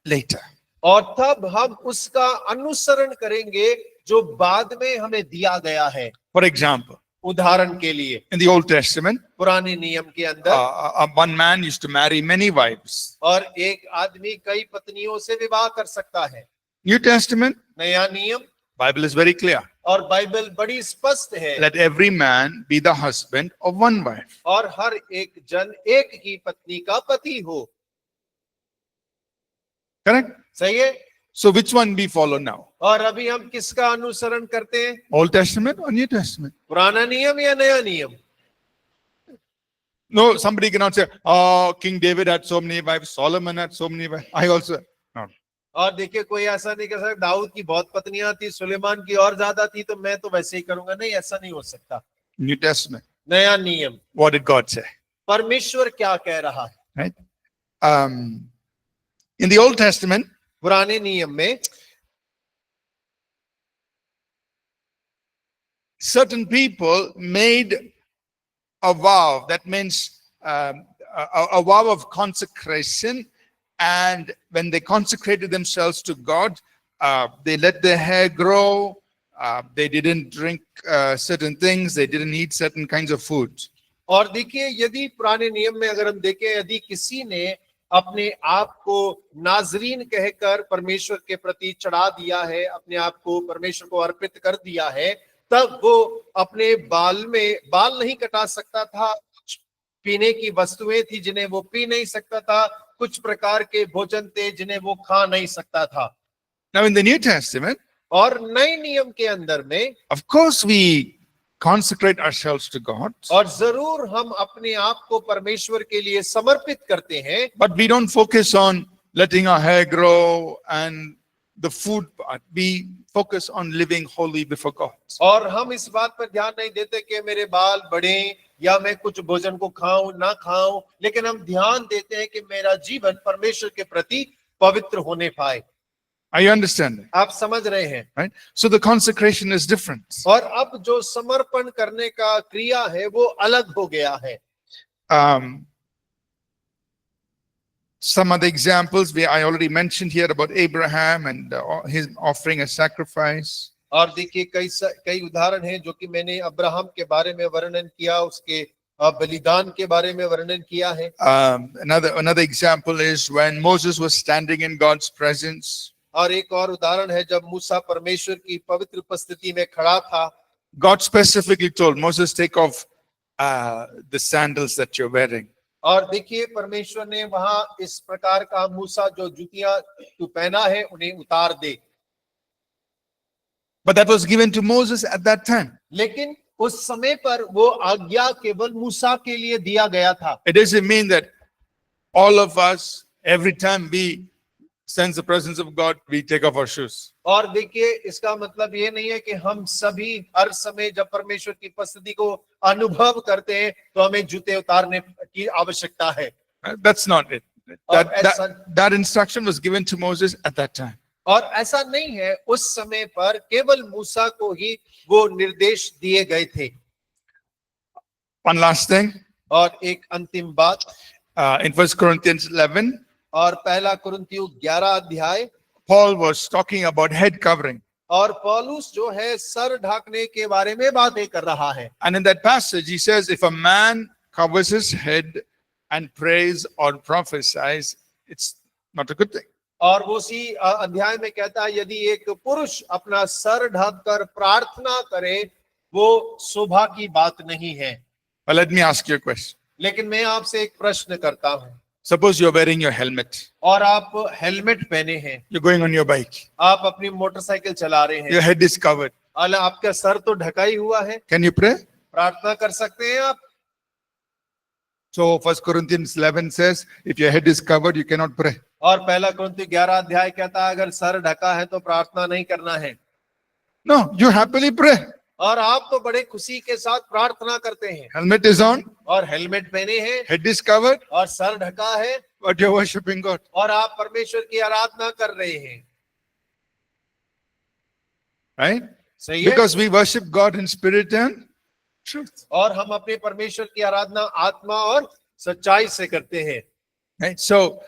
later. और तब हम उसका अनुसरण करेंगे जो बाद में हमें दिया गया है। For example, उदाहरण के लिए in the Old Testament, पुराने नियम के अंदर one man used to marry many wives. और एक आदमी कई पत्नियों से विवाह कर सकता है। New Testament, नया नियम Bible is very clear. और बाइबल बड़ी स्पष्ट है। Let every man be the husband of one wife. और हर एक जन एक ही पत्नी का पति हो। Correct? सही है? So which one we follow now? और अभी हम किसका अनुसरण करते हैं? Old Testament or New Testament? पुराना नियम या नया नियम? No, somebody cannot say, oh, King David had so many wives, Solomon had so many wives. I also. No. और देखिए कोई ऐसा नहीं कह सकता दाऊद की बहुत पत्नियां थी, सुलेमान की और ज्यादा थी तो मैं तो वैसे ही करूंगा। नहीं, ऐसा नहीं हो सकता। New Testament. नया नियम, What did God say? परमेश्वर क्या कह रहा है? Right? In the Old Testament, पुराने नियम में certain people made a vow. That means a vow of consecration. And when they consecrated themselves to God, they let their hair grow. They didn't drink certain things. They didn't eat certain kinds of food. और देखिए यदि पुराने नियम में अगर हम देखें, यदि किसी ने अपने आप को नाजरीन कहकर परमेश्वर के प्रति चढ़ा दिया है, अपने आप को परमेश्वर को अर्पित कर दिया है, तब वो अपने बाल नहीं कटा सकता था। कुछ पीने की वस्तुएं थी जिन्हें वो पी नहीं सकता था, कुछ प्रकार के भोजन थे जिन्हें वो खा नहीं सकता था। Now in the New Testament, और नए नियम के अंदर में of course we consecrate ourselves to God, और जरूर हम अपने आप को परमेश्वर के लिए समर्पित करते हैं, but we don't focus on letting our hair grow and the food part. We focus on living holy before God. और हम इस बात पर ध्यान नहीं देते कि मेरे बाल बढ़े या मैं कुछ भोजन को खाऊं ना खाऊं, लेकिन हम ध्यान देते हैं कि मेरा जीवन परमेश्वर के प्रति पवित्र होने पाए। Are you understanding? आप समझ रहे हैं? Right? So the consecration is different. और अब जो समर्पण करने का क्रिया है वो अलग हो गया है। Some other examples I already mentioned here about Abraham and his offering a sacrifice. और देखिए कई उदाहरण हैं जो कि मैंने अब्राहम के बारे में वर्णन किया, उसके बलिदान के बारे में वर्णन किया है। Another example is when Moses was standing in God's presence. और एक और उदाहरण है जब मूसा परमेश्वर की पवित्र उपस्थिति में खड़ा था। God specifically told Moses, take off the sandals that you're wearing. और देखिए परमेश्वर ने वहां इस प्रकार का, मूसा जो जूतियां तू पहना है उन्हें उतार दे। But that was given to Moses at that time. लेकिन उस समय पर वो आज्ञा केवल मूसा के लिए दिया गया था। It doesn't mean that all of us, every time we sense the presence of God, we take off our shoes. और देखिए इसका मतलब ये नहीं है कि हम सभी हर समय जब परमेश्वर की उपस्थिति को अनुभव करते हैं तो हमें जूते उतारने की आवश्यकता है। That's not it. और That instruction was given to Moses at that time. और ऐसा नहीं है, उस समय पर केवल मूसा को ही वो निर्देश दिए गए थे। One last thing, और एक अंतिम बात, in 1 Corinthians 11, और पहला कुरिन्थियों 11 अध्याय, Paul was talking about head covering. और पौलुस जो है सर ढकने के बारे में बातें कर रहा है। And in that passage, he says, if a man covers his head and prays or prophesies, it's not a good thing. और वो उसी अध्याय में कहता है, यदि एक पुरुष अपना सर ढककर प्रार्थना करे वो शोभा की बात नहीं है। But let me ask you a question. लेकिन मैं आपसे एक प्रश्न करता हूँ, Suppose you're wearing your helmet. और आप हेलमेट पहने हैं, You're going on your bike. आप अपनी मोटरसाइकिल चला रहे Your हैं, head is covered. और आपका सर तो ढका ही हुआ है, Can you pray? प्रार्थना कर सकते हैं आप? So 1 Corinthians 11 says, if your head is covered, you cannot pray. और पहला कुरिन्थियों 11 अध्याय कहता है अगर सर ढका है तो प्रार्थना नहीं करना है। No, you happily pray. और आप तो बड़े खुशी के साथ प्रार्थना करते हैं, Helmet is on, और हेलमेट पहने हैं, head is covered, और सर ढका है, but you're worshiping God. और आप परमेश्वर की आराधना कर रहे हैं। Right? सही है? Because we worship God in spirit and truth. और हम अपने परमेश्वर की आराधना आत्मा और सच्चाई से करते हैं। Right? So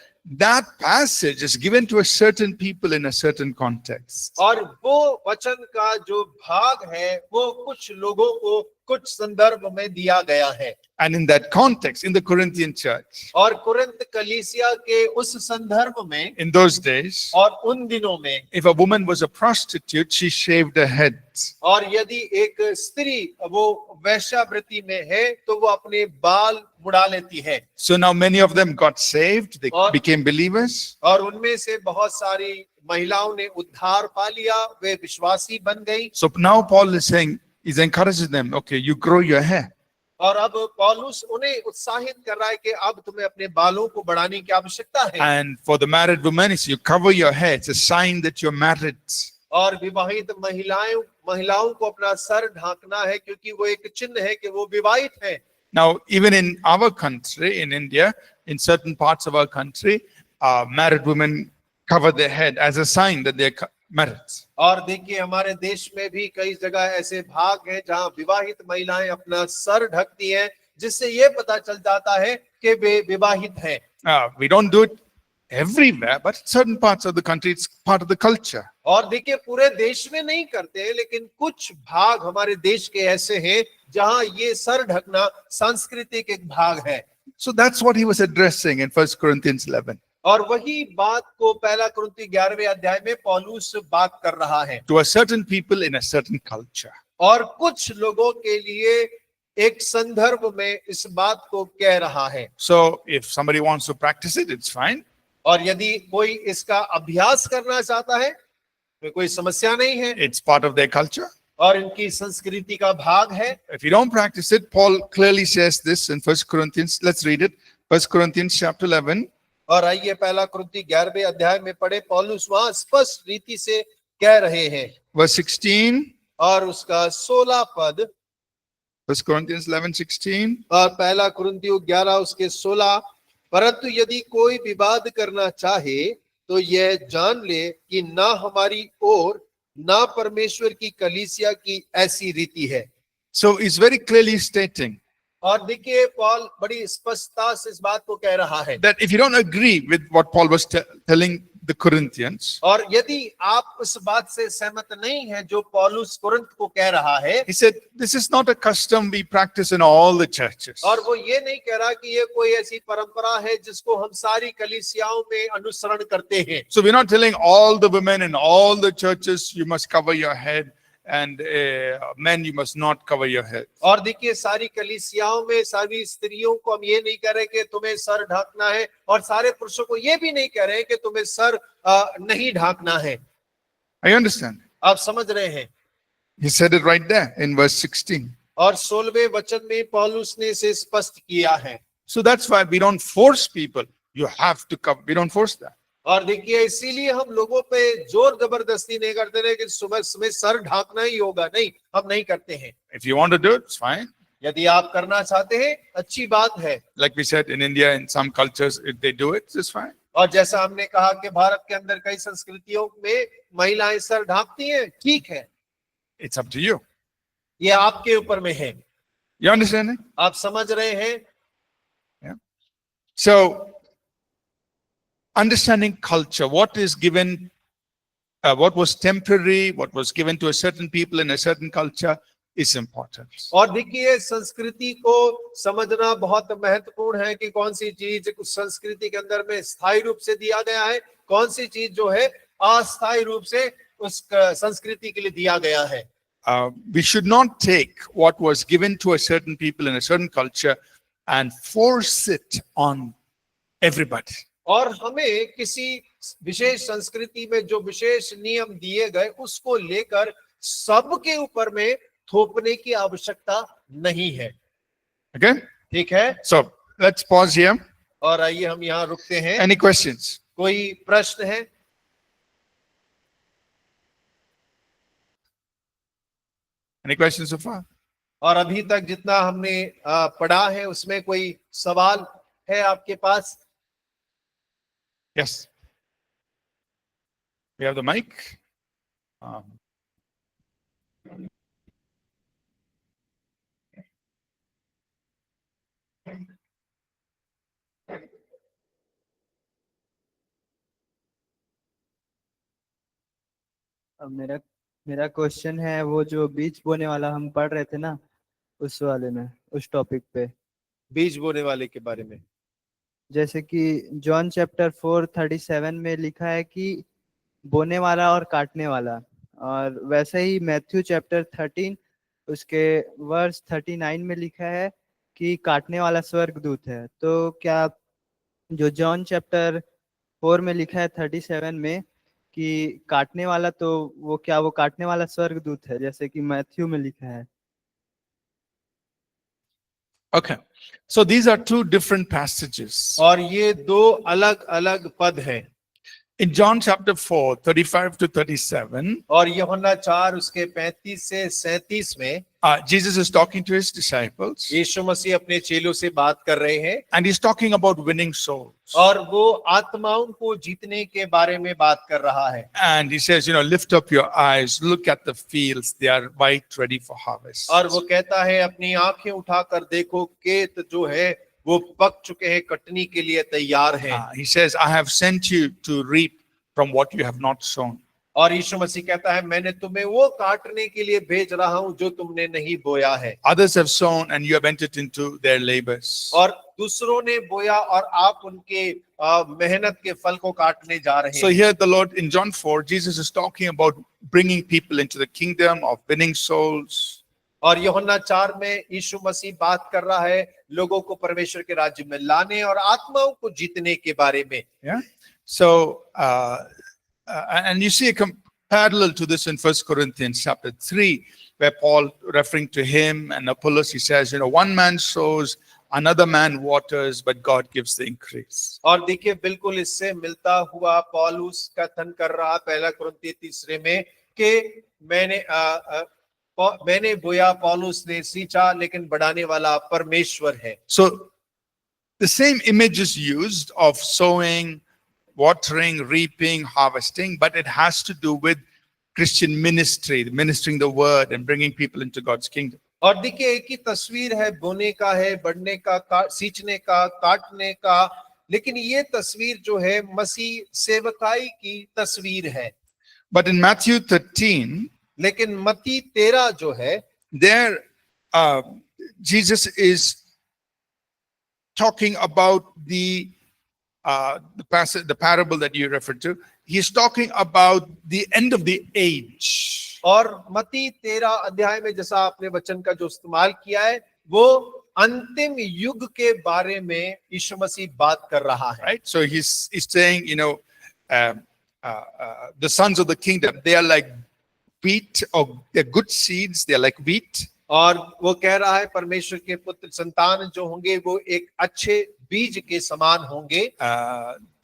that passage is given to a certain people in a certain context. और वो वचन का जो भाग है वो कुछ लोगों को कुछ संदर्भ में दिया गया है। And in that context, in the Corinthian church, और कुरिन्थ कलीसिया के उस संदर्भ में, in those days, और उन दिनों में, if a woman was a prostitute, she shaved her head. और यदि एक स्त्री वो वैश्यावृत्ति में है तो वो अपने बाल मुड़ा लेती है। So now many of them got saved, they और- became believers. और उनमें से बहुत सारी महिलाओं ने उद्धार पा लिया, वे विश्वासी बन गई। So now Paul is saying, he's encouraging them, okay, you grow your hair. और अब पौलुस उन्हें उत्साहित कर रहा है कि अब तुम्हें अपने बालों को बढ़ाने की आवश्यकता है। And for the married women, it's you cover your hair. It's a sign that you're married. और विवाहित महिलाओं को अपना सर ढांकना है क्योंकि वो एक चिन्ह है कि वो विवाहित है। Now, even in our country, in India, in certain parts of our country, married women cover their head as a sign that they're married. और देखिए हमारे देश में भी कई जगह ऐसे भाग हैं जहां विवाहित महिलाएं अपना सर ढकती हैं, जिससे ये पता चल जाता है कि वे विवाहित हैं। We don't do it everywhere, but certain parts of the country, it's part of the culture. और देखिए पूरे देश में नहीं करते, लेकिन कुछ भाग हमारे देश के ऐसे हैं जहां ये सर ढकना सांस्कृतिक एक भाग है। So that's what he was addressing in 1 Corinthians 11. और वही बात को पहला कुरिन्थी 11वें अध्याय में पौलुस बात कर रहा है। To a certain people in a certain culture. और कुछ लोगों के लिए एक संदर्भ में इस बात को कह रहा है। So if somebody wants to practice it, it's fine. और यदि कोई इसका अभ्यास करना चाहता है तो कोई समस्या नहीं है, It's part of their culture. और इनकी संस्कृति का भाग है। If you don't practice it, Paul clearly says this in 1 Corinthians. Let's read it. 1 Corinthians chapter 11. और आइए पहला कुरिन्थी 11वें अध्याय में पढ़े, पौलुस वहां स्पष्ट रीति से कह रहे हैं। Verse 16. और उसका 16 पद, 1 Corinthians 11:16. और पहला कुरिन्थियों 11 उसके 16, परंतु यदि कोई विवाद करना चाहे तो यह जान ले कि ना हमारी ओर ना परमेश्वर की कलीसिया की ऐसी रीति है। So he's very clearly stating और देखिए पौल बड़ी स्पष्टता से इस बात को कह रहा है that if you don't agree with what Paul was telling the Corinthians, और यदि आप उस बात से सहमत नहीं है जो पौलुस कुरिन्थ को कह रहा है, he said, this is not a custom we practice in all the churches. और वो ये नहीं कह रहा कि ये कोई ऐसी परंपरा है जिसको हम सारी कलीसियाओं में अनुसरण करते हैं। So we're not telling all the women in all the churches, you must cover your head, and men, you must not cover your head. और देखिए सारी कलीसियाओं में सारी स्त्रियों को हम ये नहीं कह रहे कि तुम्हें सर ढांकना है, और सारे पुरुषों को ये भी नहीं कह रहे कि तुम्हें सर नहीं ढांकना है। I understand. आप समझ रहे हैं? He said it right there in verse 16. और 16वें वचन में पौलुस ने इसे स्पष्ट किया है। So that's why we don't force people. You have to cover. We don't force that. और देखिए इसीलिए हम लोगों पे जोर जबरदस्ती नहीं करते रहे कि सुबह सुबह सर ढांकना ही होगा, नहीं, हम नहीं करते हैं। If you want to do it, it's fine. यदि आप करना चाहते हैं अच्छी बात है। Like we said, in India, in some cultures, if they do it, it's fine. और जैसा हमने कहा कि भारत के अंदर कई संस्कृतियों में महिलाएं सर ढांकती हैं, ठीक है, It's up to you. ये आपके ऊपर में है। You understand it? आप समझ रहे हैं? So, understanding culture, what is given, what was temporary, what was given to a certain people in a certain culture is important. और देखिए संस्कृति को समझना बहुत महत्वपूर्ण है कि कौन सी चीज उस संस्कृति के अंदर में स्थायी रूप से दिया गया है, कौन सी चीज जो है अस्थायी रूप से उस संस्कृति के लिए दिया गया है। We should not take what was given to a certain people in a certain culture and force it on everybody. और हमें किसी विशेष संस्कृति में जो विशेष नियम दिए गए उसको लेकर सबके ऊपर में थोपने की आवश्यकता नहीं है। Okay? ठीक है, So, let's pause here. और आइए हम यहाँ रुकते हैं। Any questions? कोई प्रश्न है? Any questions so far? और अभी तक जितना हमने पढ़ा है उसमें कोई सवाल है आपके पास? Yes. We have the mic. अब मेरा क्वेश्चन है, वो जो बीज बोने वाला हम पढ़ रहे थे ना, उस वाले में, उस टॉपिक पे, बीज बोने वाले के बारे में। जैसे कि जॉन चैप्टर 4:37 में लिखा है कि बोने वाला और काटने वाला, और वैसे ही मैथ्यू चैप्टर 13 उसके वर्स 39 में लिखा है कि काटने वाला स्वर्गदूत है। तो क्या जो जॉन चैप्टर 4 में लिखा है 37 में कि काटने वाला, तो वो क्या वो काटने वाला स्वर्गदूत है जैसे कि मैथ्यू में लिखा है? Okay. So these are two different passages. और ये दो अलग अलग पद हैं। In John chapter 4, 35 to 37, और यूहन्ना 4 उसके 35 से 37 में Jesus is talking to his disciples यीशु मसीह अपने चेलों से बात कर रहे हैं, and he's talking about winning souls. और वो आत्माओं को जीतने के बारे में बात कर रहा है। And he says, lift up your eyes, look at the fields, they are white, ready for harvest. और वो कहता है अपनी आंखें उठाकर देखो, खेत जो है वो पक चुके हैं, कटनी के लिए तैयार हैं। He says, I have sent you to reap from what you have not sown. और यीशु मसीह कहता है मैंने तुम्हें वो काटने के लिए भेज रहा हूं जो तुमने नहीं बोया है। Others have sown and you have entered into their labors. और दूसरों ने बोया और आप उनके मेहनत के फल को काटने जा रहे हैं। So here the Lord in John 4, Jesus is talking about bringing people into the kingdom, of winning souls. और यूहन्ना 4 में यीशु मसीह बात कर रहा है लोगों को परमेश्वर के राज्य में लाने और आत्माओं को जीतने के बारे में। Yeah. So and you see a parallel to this in 1 Corinthians chapter 3, where Paul, referring to him and Apollos, he says, one man sows, another man waters, but God gives the increase. और देखिए बिल्कुल इससे मिलता हुआ पौलुस कथन कर रहा 1 कुरिन्थी 3 में कि मैंने बोया, पौलुस ने सींचा, लेकिन बढ़ाने वाला परमेश्वर है। So the same image is used of sowing, watering, reaping, harvesting, but it has to do with Christian ministry, ministering the word and bringing people into God's kingdom. और देखिए एक ही तस्वीर है, बोने का है, बढ़ने का, सींचने का, काटने का, लेकिन ये तस्वीर जो है मसीह सेवकाई की तस्वीर है। But in Matthew 13, लेकिन मत्ती 13 जो है, there Jesus is talking about the passage, the parable that you referred to. He's talking about the end of the age. और मत्ती 13 अध्याय में जैसा आपने वचन का जो इस्तेमाल किया है वो अंतिम युग के बारे में यीशु मसीह बात कर रहा है। Right? So he's saying, the sons of the kingdom, they are like wheat, or they're good seeds, they're like wheat. और वो कह रहा है परमेश्वर के पुत्र संतान जो होंगे वो एक अच्छे बीज के समान होंगे।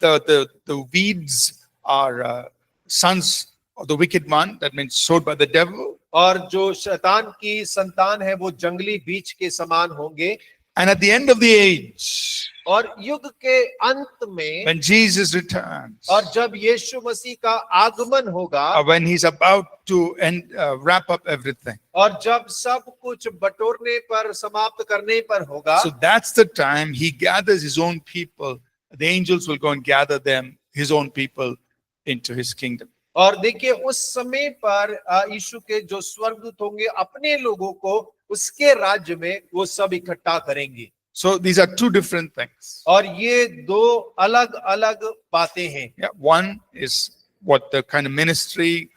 The weeds are sons of the wicked one, that means sowed by the devil. और जो शैतान की संतान है वो जंगली बीज के समान होंगे। And at the end of the age, और युग के अंत में when Jesus returns, और जब यीशु मसीह का आगमन होगा, when he's about to wrap up everything, और जब सब कुछ बटोरने पर समाप्त करने पर होगा, so that's the time he gathers his own people. The angels will go and gather them, his own people, into his kingdom. और देखिए उस समय पर यीशु के जो स्वर्गदूत होंगे अपने लोगों को उसके राज्य में वो सब इकट्ठा करेंगे। So these are two different things. और ये दो अलग अलग बातें हैं। Yeah, one is what the kind of ministry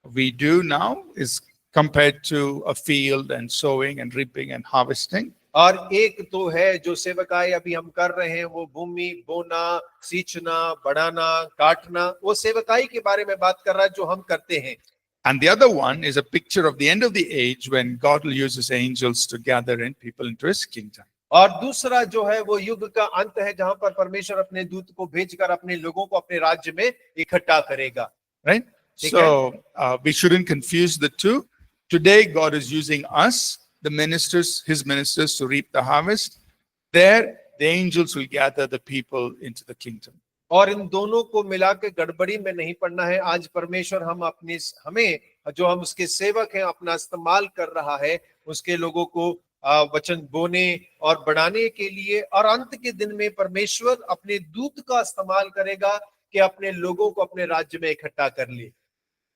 we do now is compared to a field and sowing and reaping and harvesting. और एक तो है जो सेवकाई अभी हम कर रहे हैं, वो भूमि बोना, सींचना, बढ़ाना, काटना, वो सेवकाई के बारे में बात कर रहा है जो हम करते हैं। And the other one is a picture of the end of the age when God will use his angels to gather in people into his kingdom. और दूसरा जो है वो युग का अंत है जहां पर परमेश्वर अपने दूत को भेजकर अपने लोगों को अपने राज्य में इकट्ठा करेगा। Right? So we shouldn't confuse the two. Today God is using us, the ministers, his ministers, to reap the harvest. There the angels will gather the people into the kingdom. और इन दोनों को मिला के गड़बड़ी में नहीं पड़ना है। आज परमेश्वर हमें जो हम उसके सेवक हैं अपना इस्तेमाल कर रहा है उसके लोगों को वचन बोने और बढ़ाने के लिए, और अंत के दिन में परमेश्वर अपने दूत का इस्तेमाल करेगा कि अपने लोगों को अपने राज्य में इकट्ठा कर ले।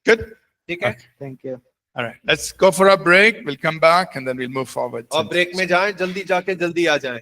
Good? ठीक है, thank you. All right, let's go for a break. We'll come back and then we'll move forward. और ब्रेक में जाएं, जल्दी जाके जल्दी आ जाएं।